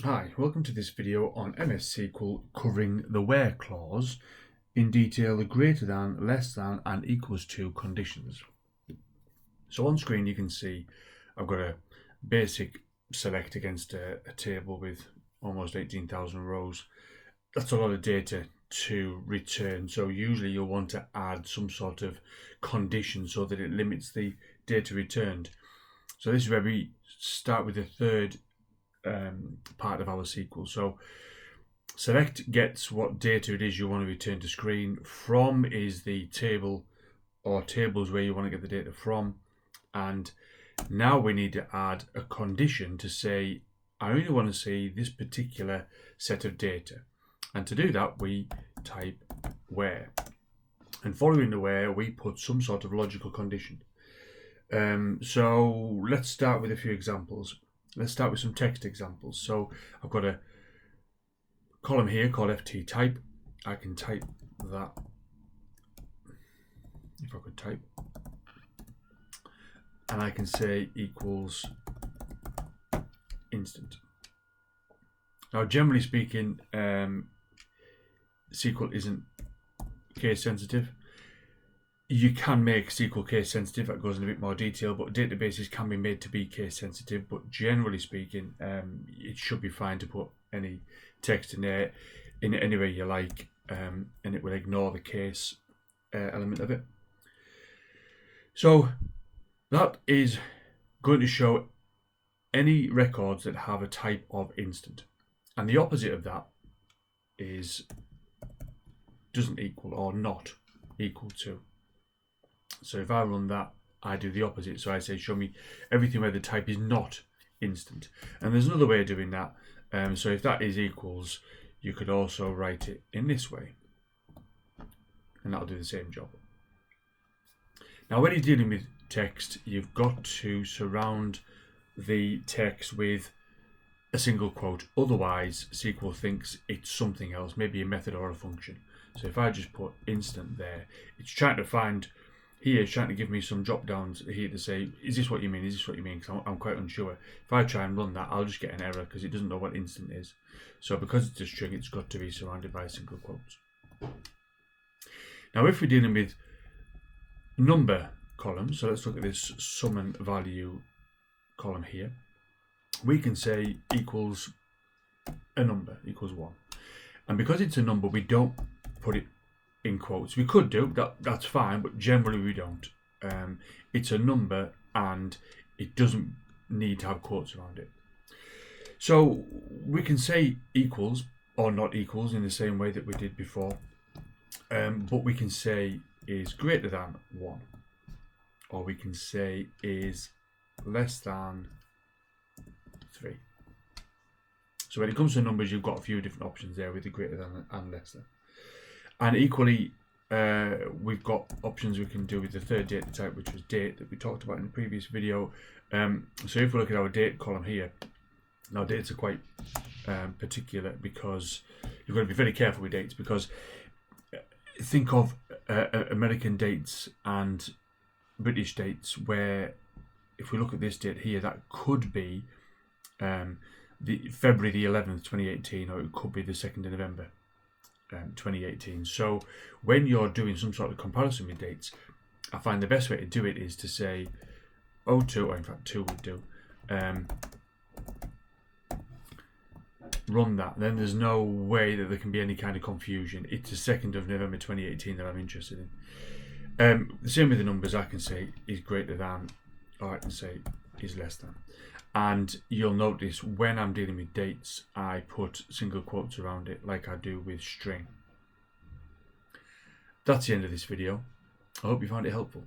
Hi, welcome to this video on MS SQL covering the where clause, in detail the greater than, less than and equals to conditions. So on screen you can see I've got a basic select against a table with almost 18,000 rows. That's a lot of data to return, so usually you'll want to add some sort of condition so that it limits the data returned. So this is where we start with the third part of our SQL. So select gets what data it is you want to return to screen. From is the table or tables where you want to get the data from. And now we need to add a condition to say, I only want to see this particular set of data. And to do that, we type where. And following the where, we put some sort of logical condition. So let's start with a few examples. Let's start with some text examples. So I've got a column here called FT type. I can type that, if I could type, and I can say equals instant. Now, generally speaking, SQL isn't case sensitive. You can make SQL case sensitive, that goes in a bit more detail, but databases can be made to be case sensitive, but generally speaking, it should be fine to put any text in there in any way you like, and it will ignore the case element of it. So that is going to show any records that have a type of instant, and the opposite of that is doesn't equal or not equal to. So if I run that, I do the opposite. So I say, show me everything where the type is not instant. And there's another way of doing that. So if that is equals, you could also write it in this way. And that'll do the same job. Now, when you're dealing with text, you've got to surround the text with a single quote. Otherwise, SQL thinks it's something else, maybe a method or a function. So if I just put instant there, it's trying to find... Here, it's trying to give me some drop downs here to say, is this what you mean? Is this what you mean? Because I'm quite unsure. If I try and run that, I'll just get an error because it doesn't know what instant is. So because it's a string, it's got to be surrounded by single quotes. Now, if we're dealing with number columns, so let's look at this sum and value column here. We can say equals a number, equals 1. And because it's a number, we don't put it in quotes. We could do that's fine, but generally we don't. It's a number and it doesn't need to have quotes around it. So we can say equals or not equals in the same way that we did before, but we can say is greater than 1, or we can say is less than 3. So when it comes to numbers, you've got a few different options there with the greater than and less than. And equally, we've got options we can do with the third data type, which was date, that we talked about in the previous video. So if we look at our date column here, now dates are quite particular because you've got to be very careful with dates, because think of American dates and British dates, where if we look at this date here, that could be the February the 11th, 2018, or it could be the 2nd of November. 2018. So when you're doing some sort of comparison with dates, I find the best way to do it is to say 02, or in fact 2 would do, run that. Then there's no way that there can be any kind of confusion. It's the 2nd of November 2018 that I'm interested in. The same with the numbers. I can say is greater than, or I can say is less than. And you'll notice when I'm dealing with dates, I put single quotes around it like I do with string. That's the end of this video. I hope you found it helpful.